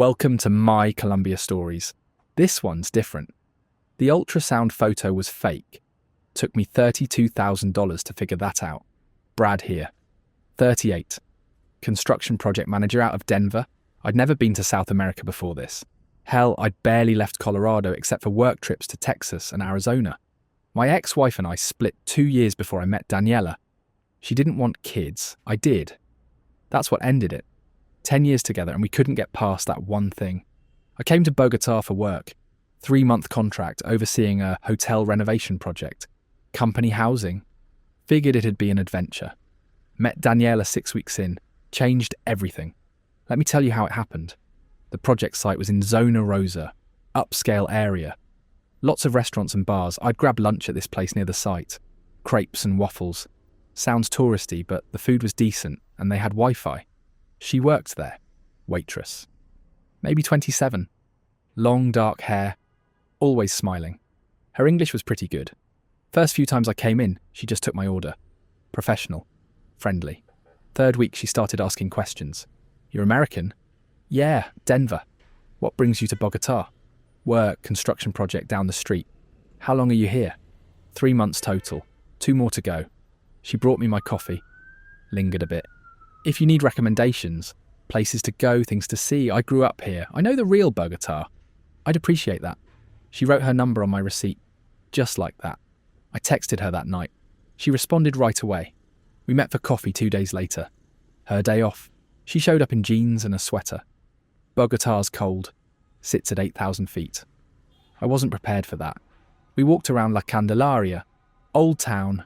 Welcome to my Colombia stories. This one's different. The ultrasound photo was fake. Took me $32,000 to figure that out. Brad here, 38. Construction project manager out of Denver. I'd never been to South America before this. Hell, I'd barely left Colorado except for work trips to Texas and Arizona. My ex-wife and I split 2 years before I met Daniela. She didn't want kids. I did. That's what ended it. 10 years together and we couldn't get past that one thing. I came to Bogotá for work. 3-month contract overseeing a hotel renovation project. Company housing. Figured it'd be an adventure. Met Daniela 6 weeks in. Changed everything. Let me tell you how it happened. The project site was in Zona Rosa. Upscale area. Lots of restaurants and bars. I'd grab lunch at this place near the site. Crepes and waffles. Sounds touristy, but the food was decent and they had Wi-Fi. She worked there. Waitress. Maybe 27. Long dark hair. Always smiling. Her English was pretty good. First few times I came in, she just took my order. Professional. Friendly. 3rd week she started asking questions. You're American? Yeah, Denver. What brings you to Bogotá? Work, construction project down the street. How long are you here? 3 months total. 2 more to go. She brought me my coffee. Lingered a bit. If you need recommendations, places to go, things to see, I grew up here. I know the real Bogotá. I'd appreciate that. She wrote her number on my receipt. Just like that. I texted her that night. She responded right away. We met for coffee 2 days later. Her day off. She showed up in jeans and a sweater. Bogotá's cold. Sits at 8,000 feet. I wasn't prepared for that. We walked around La Candelaria. Old town.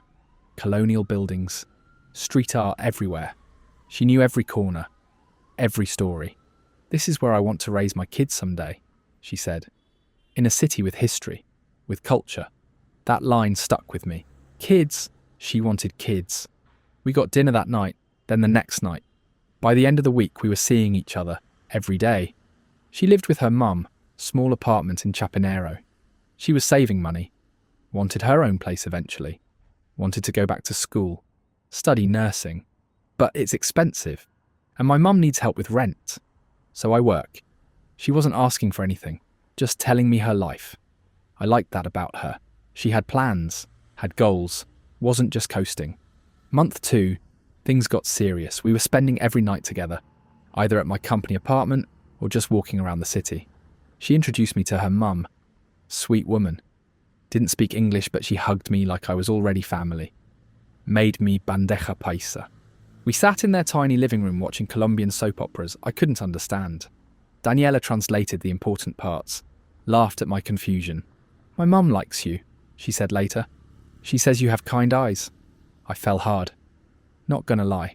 Colonial buildings. Street art everywhere. She knew every corner. Every story. This is where I want to raise my kids someday, she said. In a city with history. With culture. That line stuck with me. Kids. She wanted kids. We got dinner that night, then the next night. By the end of the week, we were seeing each other. Every day. She lived with her mum, small apartment in Chapinero. She was saving money. Wanted her own place eventually. Wanted to go back to school. Study nursing. But it's expensive. And my mum needs help with rent. So I work. She wasn't asking for anything. Just telling me her life. I liked that about her. She had plans. Had goals. Wasn't just coasting. Month 2, things got serious. We were spending every night together. Either at my company apartment or just walking around the city. She introduced me to her mum. Sweet woman. Didn't speak English, but she hugged me like I was already family. Made me bandeja paisa. We sat in their tiny living room watching Colombian soap operas I couldn't understand. Daniela translated the important parts. Laughed at my confusion. My mum likes you, she said later. She says you have kind eyes. I fell hard. Not gonna lie.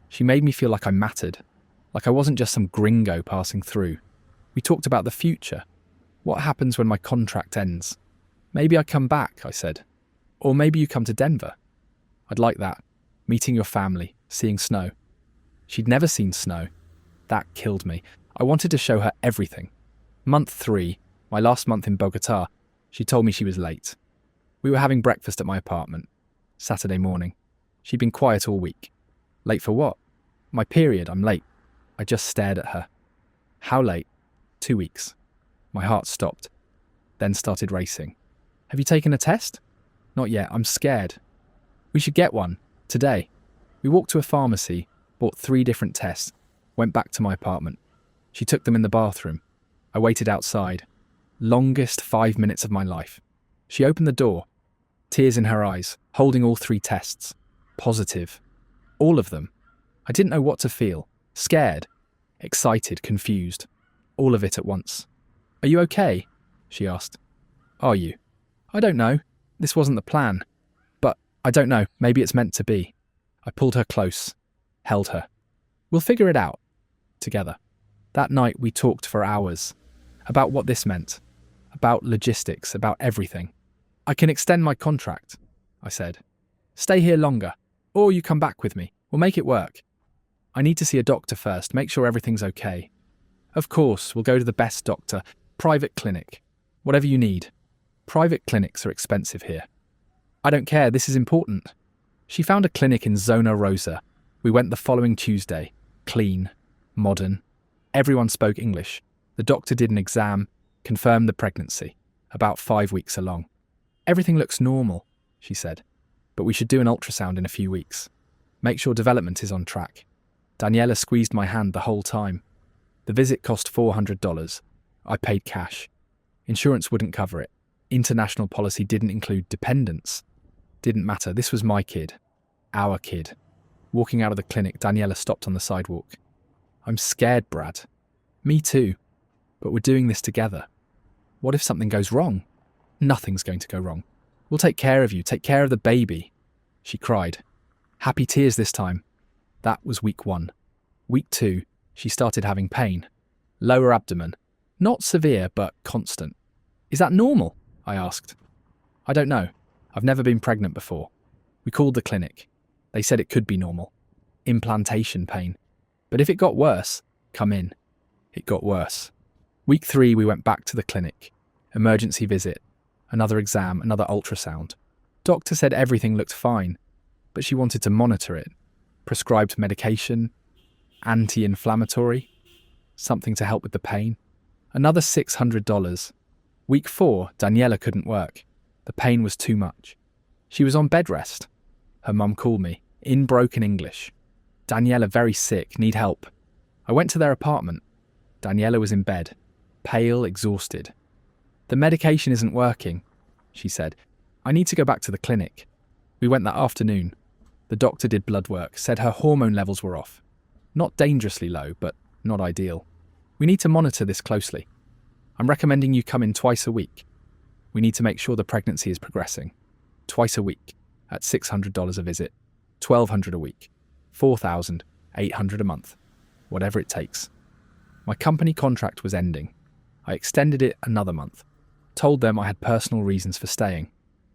She made me feel like I mattered. Like I wasn't just some gringo passing through. We talked about the future. What happens when my contract ends? Maybe I come back, I said. Or maybe you come to Denver. I'd like that. Meeting your family, seeing snow. She'd never seen snow. That killed me. I wanted to show her everything. Month 3, my last month in Bogotá, she told me she was late. We were having breakfast at my apartment. Saturday morning. She'd been quiet all week. Late for what? My period, I'm late. I just stared at her. How late? 2 weeks. My heart stopped. Then started racing. Have you taken a test? Not yet, I'm scared. We should get one. Today. We walked to a pharmacy, bought 3 different tests, went back to my apartment. She took them in the bathroom. I waited outside. Longest 5 minutes of my life. She opened the door. Tears in her eyes, holding all 3 tests. Positive. All of them. I didn't know what to feel. Scared. Excited, confused. All of it at once. Are you okay? She asked. Are you? I don't know. This wasn't the plan. But I don't know. Maybe it's meant to be. I pulled her close. Held her. We'll figure it out. Together. That night we talked for hours. About what this meant. About logistics. About everything. I can extend my contract, I said. Stay here longer. Or you come back with me. We'll make it work. I need to see a doctor first. Make sure everything's okay. Of course, we'll go to the best doctor. Private clinic. Whatever you need. Private clinics are expensive here. I don't care. This is important. She found a clinic in Zona Rosa. We went the following Tuesday. Clean. Modern. Everyone spoke English. The doctor did an exam, confirmed the pregnancy, about 5 weeks along. Everything looks normal, she said, but we should do an ultrasound in a few weeks. Make sure development is on track. Daniela squeezed my hand the whole time. The visit cost $400. I paid cash. Insurance wouldn't cover it. International policy didn't include dependents. Didn't matter, this was my kid. Our kid. Walking out of the clinic, Daniela stopped on the sidewalk. I'm scared, Brad. Me too. But we're doing this together. What if something goes wrong? Nothing's going to go wrong. We'll take care of you, take care of the baby. She cried. Happy tears this time. That was week 1. Week 2, she started having pain. Lower abdomen. Not severe, but constant. Is that normal? I asked. I don't know. I've never been pregnant before. We called the clinic. They said it could be normal. Implantation pain. But if it got worse, come in. It got worse. Week 3, we went back to the clinic. Emergency visit. Another exam, another ultrasound. Doctor said everything looked fine, but she wanted to monitor it. Prescribed medication, anti-inflammatory, something to help with the pain. Another $600. Week 4, Daniela couldn't work. The pain was too much. She was on bed rest. Her mum called me, in broken English. Daniela very sick, need help. I went to their apartment. Daniela was in bed, pale, exhausted. The medication isn't working, she said. I need to go back to the clinic. We went that afternoon. The doctor did blood work, said her hormone levels were off. Not dangerously low, but not ideal. We need to monitor this closely. I'm recommending you come in twice a week. We need to make sure the pregnancy is progressing. Twice a week, at $600 a visit, $1,200 a week, $4,800 a month, whatever it takes. My company contract was ending. I extended it another month. Told them I had personal reasons for staying.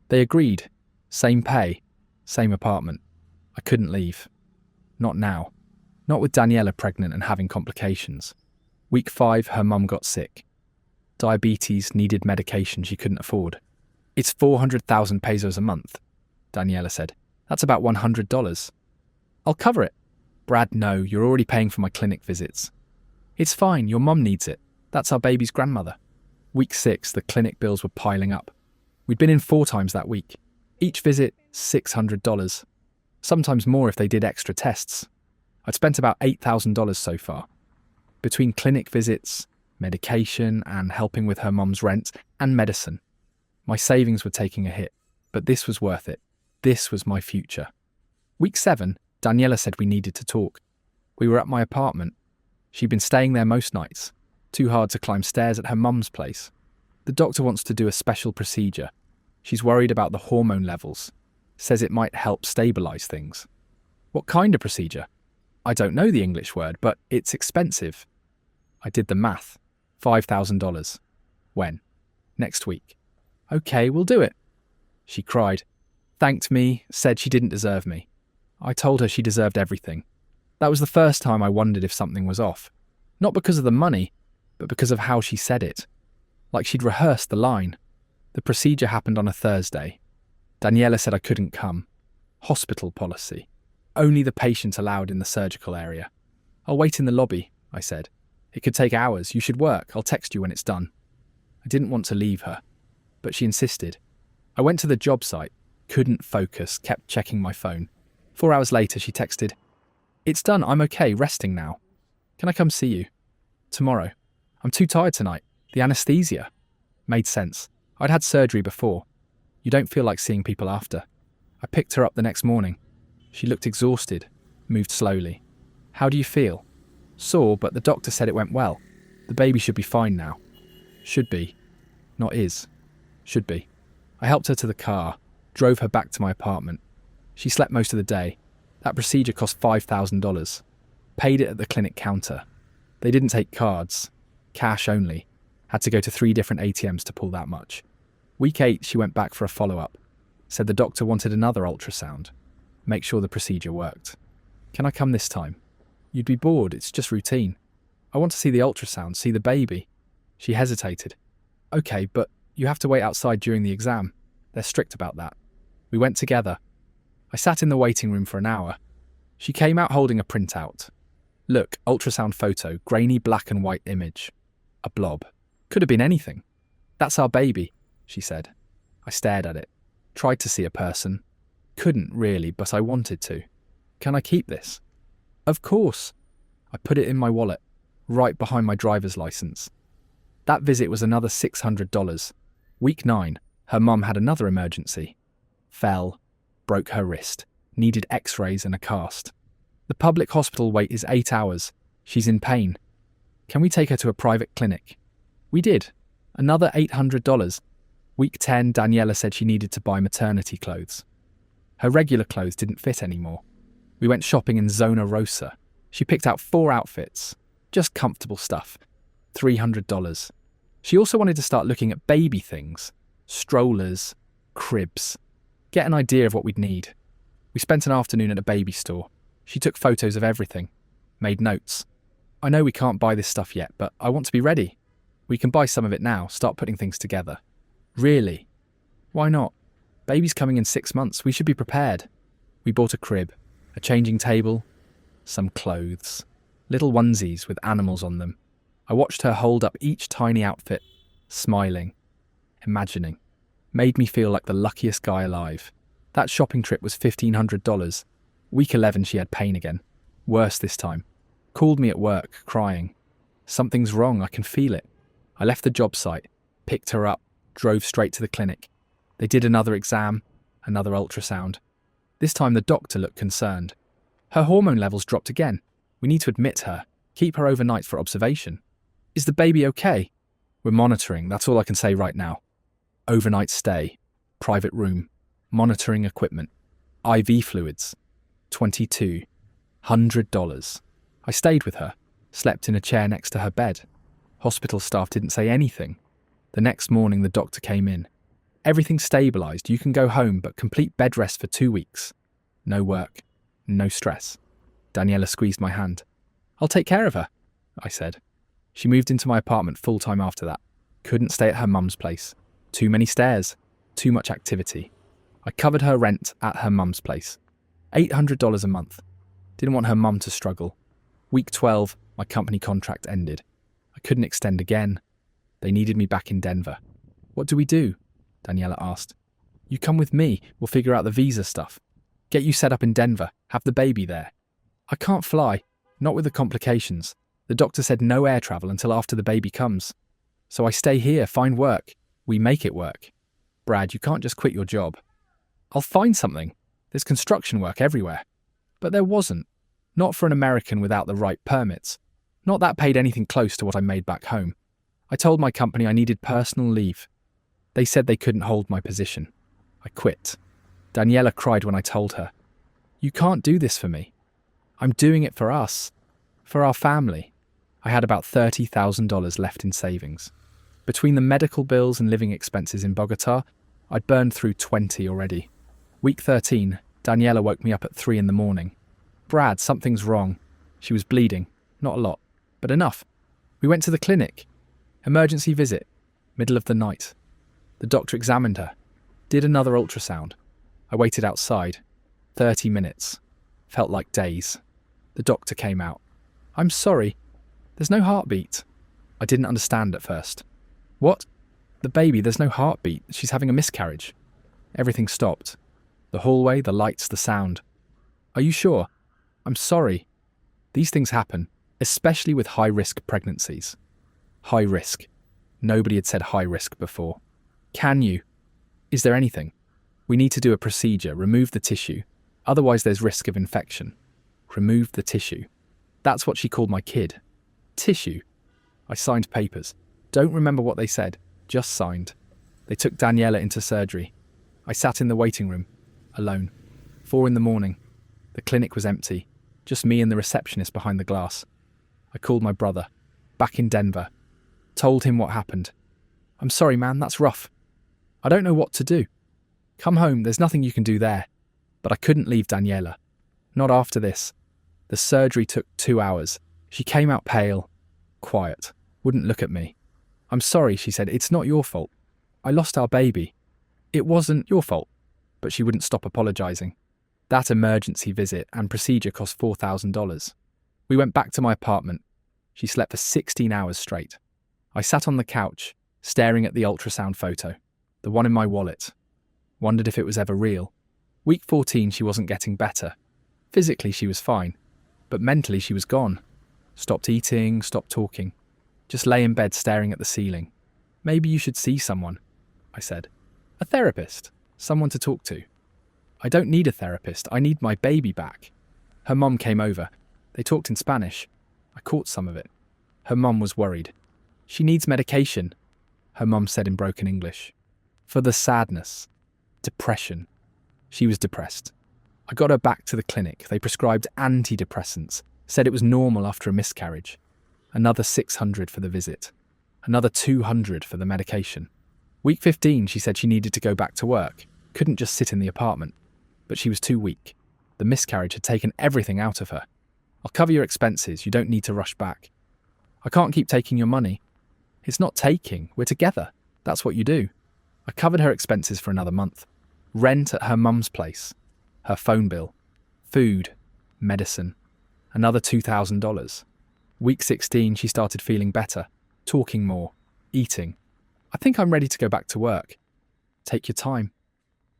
They agreed. Same pay, same apartment. I couldn't leave. Not now. Not with Daniela pregnant and having complications. Week 5, her mum got sick. Diabetes, needed medication she couldn't afford. It's 400,000 pesos a month, Daniela said. That's about $100. I'll cover it. Brad, no, you're already paying for my clinic visits. It's fine, your mum needs it. That's our baby's grandmother. Week 6, the clinic bills were piling up. We'd been in 4 times that week. Each visit, $600. Sometimes more if they did extra tests. I'd spent about $8,000 so far. Between clinic visits, medication, and helping with her mum's rent and medicine. My savings were taking a hit, but this was worth it. This was my future. Week 7, Daniela said we needed to talk. We were at my apartment. She'd been staying there most nights. Too hard to climb stairs at her mum's place. The doctor wants to do a special procedure. She's worried about the hormone levels. Says it might help stabilise things. What kind of procedure? I don't know the English word, but it's expensive. I did the math. $5,000. When? Next week. Okay, we'll do it. She cried. Thanked me, said she didn't deserve me. I told her she deserved everything. That was the first time I wondered if something was off. Not because of the money, but because of how she said it. Like she'd rehearsed the line. The procedure happened on a Thursday. Daniela said I couldn't come. Hospital policy. Only the patient allowed in the surgical area. I'll wait in the lobby, I said. It could take hours. You should work. I'll text you when it's done. I didn't want to leave her, but she insisted. I went to the job site. Couldn't focus, kept checking my phone. 4 hours later, she texted, It's done. I'm okay, resting now. Can I come see you? Tomorrow. I'm too tired tonight. The anesthesia. Made sense. I'd had surgery before. You don't feel like seeing people after. I picked her up the next morning. She looked exhausted, moved slowly. How do you feel? Sore, but the doctor said it went well. The baby should be fine now. Should be. Not is. Should be. I helped her to the car, drove her back to my apartment. She slept most of the day. That procedure cost $5,000. Paid it at the clinic counter. They didn't take cards. Cash only. Had to go to 3 different ATMs to pull that much. Week 8, she went back for a follow-up. Said the doctor wanted another ultrasound. Make sure the procedure worked. Can I come this time? You'd be bored, it's just routine. I want to see the ultrasound, see the baby. She hesitated. Okay, but you have to wait outside during the exam. They're strict about that. We went together. I sat in the waiting room for an hour. She came out holding a printout. Look, ultrasound photo, grainy black and white image. A blob. Could have been anything. That's our baby, she said. I stared at it. Tried to see a person. Couldn't really, but I wanted to. Can I keep this? Of course. I put it in my wallet, right behind my driver's license. That visit was another $600. Week 9, her mum had another emergency. Fell, broke her wrist, needed x-rays and a cast. The public hospital wait is 8 hours. She's in pain. Can we take her to a private clinic? We did. Another $800. Week 10, Daniela said she needed to buy maternity clothes. Her regular clothes didn't fit anymore. We went shopping in Zona Rosa. She picked out 4 outfits. Just comfortable stuff. $300. She also wanted to start looking at baby things. Strollers, cribs. Get an idea of what we'd need. We spent an afternoon at a baby store. She took photos of everything. Made notes. I know we can't buy this stuff yet, but I want to be ready. We can buy some of it now, start putting things together. Really? Why not? Baby's coming in 6 months. We should be prepared. We bought a crib, a changing table, some clothes, little onesies with animals on them. I watched her hold up each tiny outfit, smiling, imagining. Made me feel like the luckiest guy alive. That shopping trip was $1,500. Week 11, she had pain again. Worse this time. Called me at work, crying. Something's wrong, I can feel it. I left the job site, picked her up, drove straight to the clinic. They did another exam, another ultrasound. This time the doctor looked concerned. Her hormone levels dropped again. We need to admit her, keep her overnight for observation. Is the baby okay? We're monitoring, that's all I can say right now. Overnight stay, private room, monitoring equipment, IV fluids, $2,200. I stayed with her, slept in a chair next to her bed. Hospital staff didn't say anything. The next morning the doctor came in. Everything's stabilised, you can go home, but complete bed rest for 2 weeks. No work, no stress. Daniela squeezed my hand. I'll take care of her, I said. She moved into my apartment full-time after that. Couldn't stay at her mum's place. Too many stairs, too much activity. I covered her rent at her mum's place. $800 a month. Didn't want her mum to struggle. Week 12, my company contract ended. I couldn't extend again. They needed me back in Denver. What do we do? Daniela asked. You come with me, we'll figure out the visa stuff. Get you set up in Denver, have the baby there. I can't fly, not with the complications. The doctor said no air travel until after the baby comes. So I stay here, find work. We make it work. Brad, you can't just quit your job. I'll find something. There's construction work everywhere. But there wasn't. Not for an American without the right permits. Not that paid anything close to what I made back home. I told my company I needed personal leave. They said they couldn't hold my position. I quit. Daniela cried when I told her. You can't do this for me. I'm doing it for us. For our family. I had about $30,000 left in savings. Between the medical bills and living expenses in Bogotá, I'd burned through 20 already. Week 13, Daniela woke me up at 3 a.m. Brad, something's wrong. She was bleeding. Not a lot, but enough. We went to the clinic. Emergency visit. Middle of the night. The doctor examined her. Did another ultrasound. I waited outside. 30 minutes. Felt like days. The doctor came out. I'm sorry. There's no heartbeat. I didn't understand at first. What? The baby, there's no heartbeat. She's having a miscarriage. Everything stopped. The hallway, the lights, the sound. Are you sure? I'm sorry. These things happen, especially with high-risk pregnancies. High risk. Nobody had said high risk before. Can you? Is there anything? We need to do a procedure, remove the tissue. Otherwise there's risk of infection. Remove the tissue. That's what she called my kid. Tissue. I signed papers. Don't remember what they said, just signed. They took Daniela into surgery. I sat in the waiting room, alone. 4 a.m. The clinic was empty, just me and the receptionist behind the glass. I called my brother, back in Denver. Told him what happened. I'm sorry, man, that's rough. I don't know what to do. Come home, there's nothing you can do there. But I couldn't leave Daniela. Not after this. The surgery took 2 hours. She came out pale, quiet, wouldn't look at me. I'm sorry, she said, it's not your fault. I lost our baby. It wasn't your fault. But she wouldn't stop apologising. That emergency visit and procedure cost $4,000. We went back to my apartment. She slept for 16 hours straight. I sat on the couch, staring at the ultrasound photo, the one in my wallet. Wondered if it was ever real. Week 14, she wasn't getting better. Physically, she was fine, but mentally she was gone. Stopped eating, stopped talking. Just lay in bed staring at the ceiling. Maybe you should see someone, I said. A therapist, someone to talk to. I don't need a therapist, I need my baby back. Her mum came over. They talked in Spanish. I caught some of it. Her mum was worried. She needs medication, her mum said in broken English. For the sadness. Depression. She was depressed. I got her back to the clinic. They prescribed antidepressants, said it was normal after a miscarriage. Another $600 for the visit. Another $200 for the medication. Week 15, she said she needed to go back to work. Couldn't just sit in the apartment. But she was too weak. The miscarriage had taken everything out of her. I'll cover your expenses. You don't need to rush back. I can't keep taking your money. It's not taking. We're together. That's what you do. I covered her expenses for another month. Rent at her mum's place. Her phone bill. Food. Medicine. Another $2,000. Week 16, she started feeling better. Talking more. Eating. I think I'm ready to go back to work. Take your time.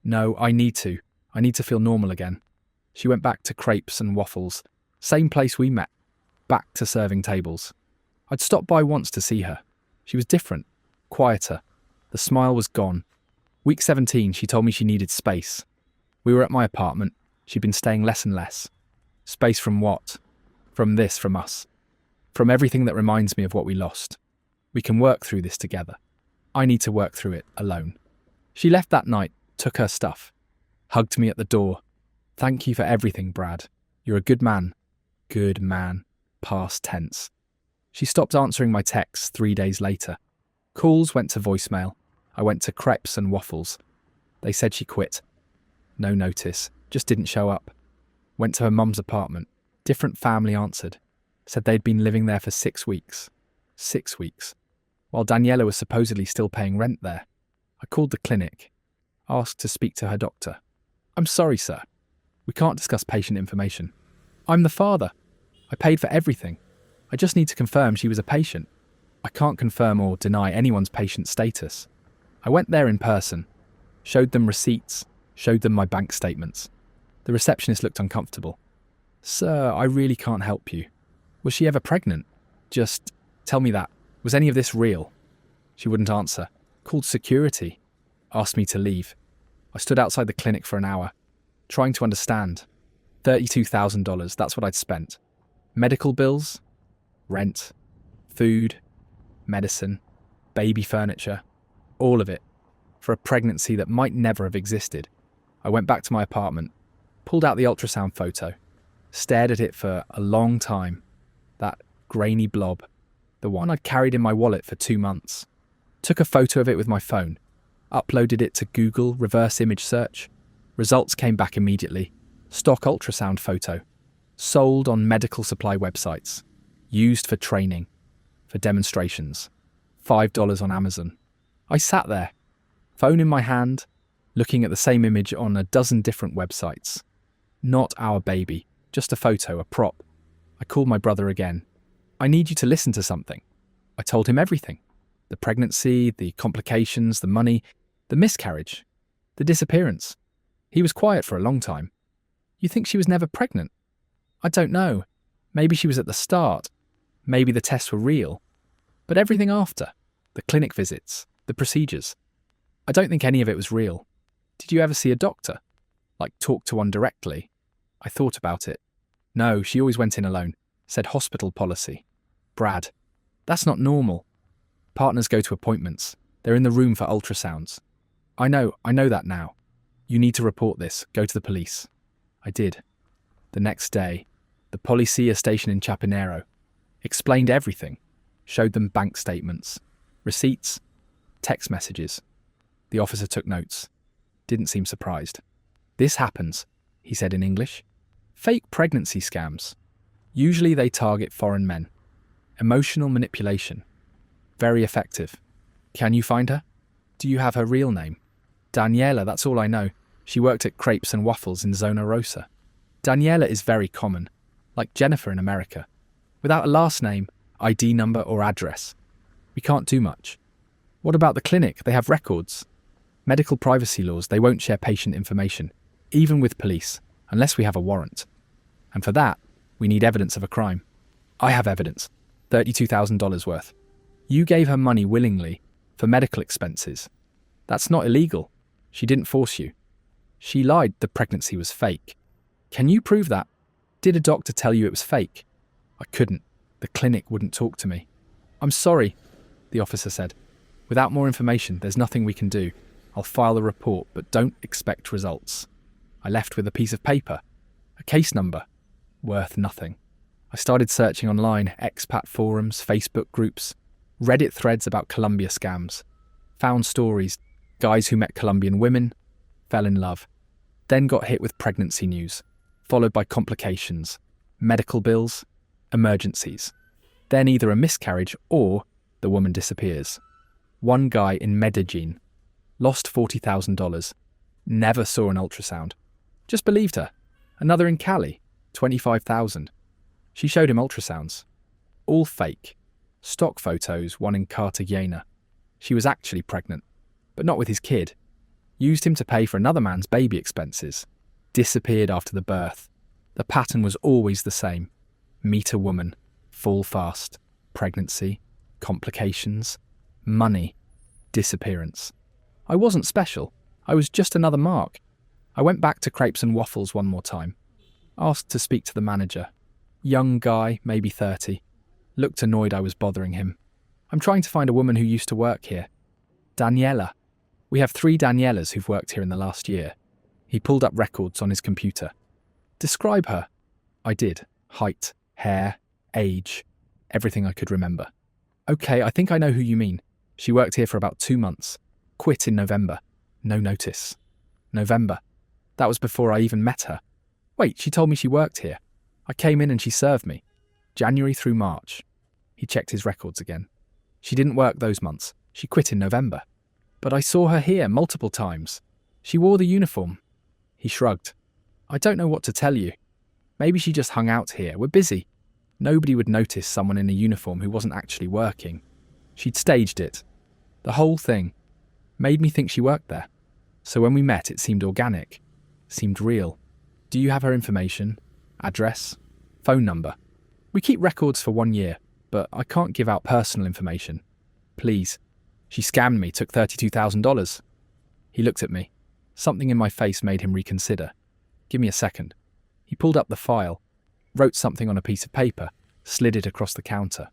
No, I need to. I need to feel normal again. She went back to crepes and waffles. Same place we met. Back to serving tables. I'd stopped by once to see her. She was different. Quieter. The smile was gone. Week 17, she told me she needed space. We were at my apartment. She'd been staying less and less. Space from what? From this, from us. From everything that reminds me of what we lost. We can work through this together. I need to work through it alone. She left that night, took her stuff. Hugged me at the door. Thank you for everything, Brad. You're a good man. Good man. Past tense. She stopped answering my texts 3 days later. Calls went to voicemail. I went to crepes and waffles. They said she quit. No notice. Just didn't show up. Went to her mum's apartment. Different family answered. Said they'd been living there for 6 weeks. 6 weeks. While Daniela was supposedly still paying rent there. I called the clinic. Asked to speak to her doctor. I'm sorry, sir. We can't discuss patient information. I'm the father. I paid for everything. I just need to confirm she was a patient. I can't confirm or deny anyone's patient status. I went there in person. Showed them receipts. Showed them my bank statements. The receptionist looked uncomfortable. Sir, I really can't help you. Was she ever pregnant? Just tell me that. Was any of this real? She wouldn't answer. Called security. Asked me to leave. I stood outside the clinic for an hour, trying to understand. $32,000, that's what I'd spent. Medical bills, rent, food, medicine, baby furniture, all of it, for a pregnancy that might never have existed. I went back to my apartment, pulled out the ultrasound photo, stared at it for a long time. That grainy blob, the one I'd carried in my wallet for 2 months. Took a photo of it with my phone, uploaded it to Google reverse image search. Results came back immediately. Stock ultrasound photo. Sold on medical supply websites. Used for training. For demonstrations. $5 on Amazon. I sat there, phone in my hand, looking at the same image on a dozen different websites. Not our baby, just a photo, a prop. I called my brother again. I need you to listen to something. I told him everything. The pregnancy, the complications, the money, the miscarriage, the disappearance. He was quiet for a long time. You think she was never pregnant? I don't know. Maybe she was at the start. Maybe the tests were real. But everything after, the clinic visits, the procedures, I don't think any of it was real. Did you ever see a doctor? Like talk to one directly? I thought about it. No, she always went in alone. Said hospital policy. Brad, that's not normal. Partners go to appointments. They're in the room for ultrasounds. I know that now. You need to report this. Go to the police. I did. The next day, the Policia station in Chapinero explained everything. Showed them bank statements, receipts, text messages. The officer took notes. Didn't seem surprised. This happens, he said in English. Fake pregnancy scams. Usually they target foreign men. Emotional manipulation. Very effective. Can you find her? Do you have her real name? Daniela, that's all I know. She worked at Crepes and Waffles in Zona Rosa. Daniela is very common, like Jennifer in America, without a last name, ID number or address. We can't do much. What about the clinic? They have records. Medical privacy laws, they won't share patient information, even with police, unless we have a warrant. And for that, we need evidence of a crime. I have evidence. $32,000 worth. You gave her money willingly for medical expenses. That's not illegal. She didn't force you. She lied the pregnancy was fake. Can you prove that? Did a doctor tell you it was fake? I couldn't. The clinic wouldn't talk to me. I'm sorry, the officer said. Without more information, there's nothing we can do. I'll file a report, but don't expect results. I left with a piece of paper, a case number, worth nothing. I started searching online, expat forums, Facebook groups, Reddit threads about Colombia scams. Found stories, guys who met Colombian women, fell in love, then got hit with pregnancy news, followed by complications, medical bills, emergencies. Then either a miscarriage or the woman disappears. One guy in Medellin lost $40,000, never saw an ultrasound, just believed her. Another in Cali, $25,000. She showed him ultrasounds, all fake. Stock photos, one in Cartagena. She was actually pregnant, but not with his kid. Used him to pay for another man's baby expenses. Disappeared after the birth. The pattern was always the same. Meet a woman, fall fast, pregnancy, complications, money, disappearance. I wasn't special. I was just another mark. I went back to Crepes and Waffles one more time. Asked to speak to the manager. Young guy, maybe 30. Looked annoyed I was bothering him. I'm trying to find a woman who used to work here. Daniela. We have 3 Danielas who've worked here in the last year. He pulled up records on his computer. Describe her. I did. Height, hair, age, everything I could remember. Okay, I think I know who you mean. She worked here for about 2 months. Quit in November. No notice. November. That was before I even met her. Wait, she told me she worked here. I came in and she served me. January through March. He checked his records again. She didn't work those months. She quit in November. But I saw her here multiple times. She wore the uniform. He shrugged. I don't know what to tell you. Maybe she just hung out here. We're busy. Nobody would notice someone in a uniform who wasn't actually working. She'd staged it. The whole thing. Made me think she worked there. So when we met, it seemed organic. Seemed real. Do you have her information? Address? Phone number? We keep records for 1 year, but I can't give out personal information. Please. She scammed me, took $32,000. He looked at me. Something in my face made him reconsider. Give me a second. He pulled up the file, wrote something on a piece of paper, slid it across the counter.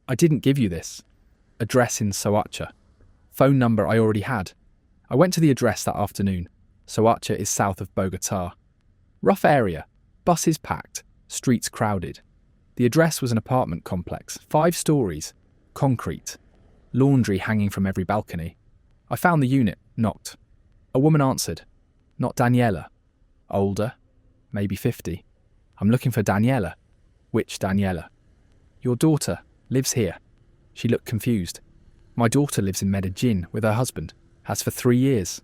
I didn't give you this. Address in Soacha. Phone number I already had. I went to the address that afternoon. Soacha is south of Bogotá. Rough area. Buses packed. Streets crowded. The address was an apartment complex, 5 stories, concrete. Laundry hanging from every balcony. I found the unit, knocked. A woman answered. Not Daniela. Older, maybe 50. I'm looking for Daniela. Which Daniela? Your daughter lives here. She looked confused. My daughter lives in Medellin with her husband. Has for 3 years.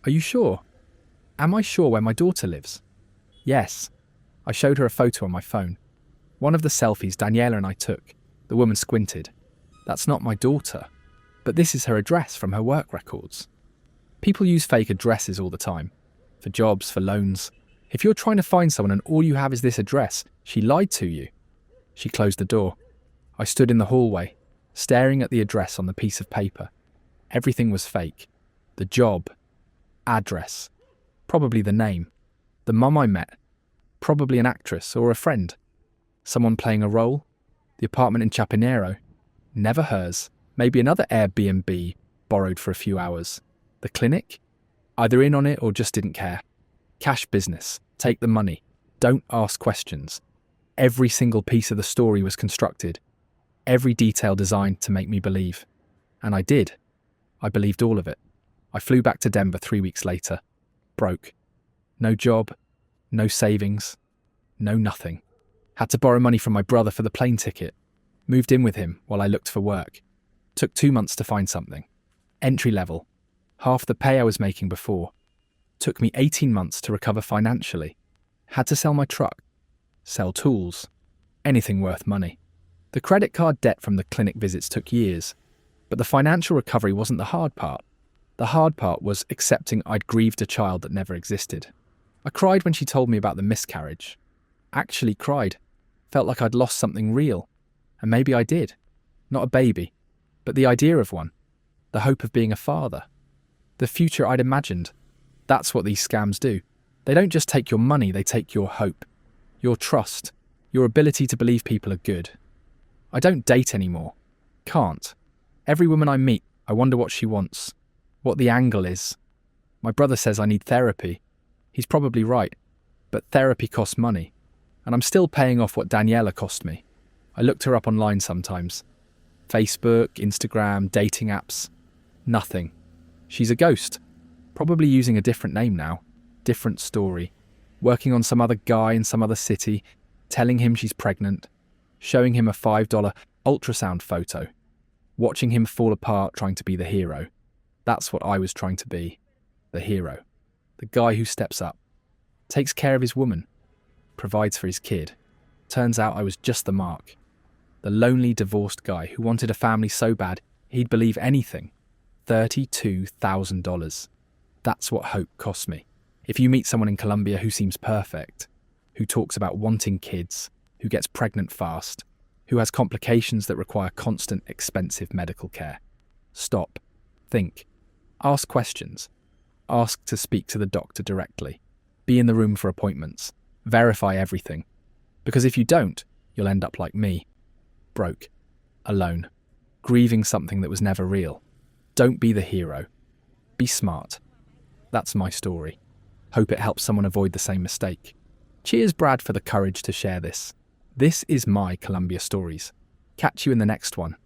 Are you sure? Am I sure where my daughter lives? Yes. I showed her a photo on my phone. One of the selfies Daniela and I took. The woman squinted. That's not my daughter. But this is her address from her work records. People use fake addresses all the time. For jobs, for loans. If you're trying to find someone and all you have is this address, she lied to you. She closed the door. I stood in the hallway, staring at the address on the piece of paper. Everything was fake. The job. Address. Probably the name. The mum I met. Probably an actress or a friend. Someone playing a role. The apartment in Chapinero. Never hers. Maybe another Airbnb, borrowed for a few hours. The clinic? Either in on it or just didn't care. Cash business. Take the money. Don't ask questions. Every single piece of the story was constructed. Every detail designed to make me believe. And I did. I believed all of it. I flew back to Denver 3 weeks later. Broke. No job. No savings. No nothing. Had to borrow money from my brother for the plane ticket. Moved in with him while I looked for work. Took 2 months to find something. Entry level. Half the pay I was making before. Took me 18 months to recover financially. Had to sell my truck. Sell tools. Anything worth money. The credit card debt from the clinic visits took years. But the financial recovery wasn't the hard part. The hard part was accepting I'd grieved a child that never existed. I cried when she told me about the miscarriage. Actually cried. Felt like I'd lost something real. And maybe I did. Not a baby, but the idea of one. The hope of being a father. The future I'd imagined. That's what these scams do. They don't just take your money, they take your hope, your trust, your ability to believe people are good. I don't date anymore. Can't. Every woman I meet, I wonder what she wants, what the angle is. My brother says I need therapy. He's probably right, but therapy costs money, and I'm still paying off what Daniela cost me. I looked her up online sometimes. Facebook, Instagram, dating apps. Nothing. She's a ghost. Probably using a different name now. Different story. Working on some other guy in some other city, telling him she's pregnant, showing him a $5 ultrasound photo, watching him fall apart trying to be the hero. That's what I was trying to be. The hero. The guy who steps up, takes care of his woman, provides for his kid. Turns out I was just the mark. The lonely divorced guy who wanted a family so bad he'd believe anything. $32,000. That's what hope cost me. If you meet someone in Colombia who seems perfect, who talks about wanting kids, who gets pregnant fast, who has complications that require constant, expensive medical care, stop, think, ask questions, ask to speak to the doctor directly, be in the room for appointments, verify everything. Because if you don't, you'll end up like me, broke, alone, grieving something that was never real. Don't be the hero. Be smart. That's my story. Hope it helps someone avoid the same mistake. Cheers, Brad, for the courage to share this. This is my Colombia Stories. Catch you in the next one.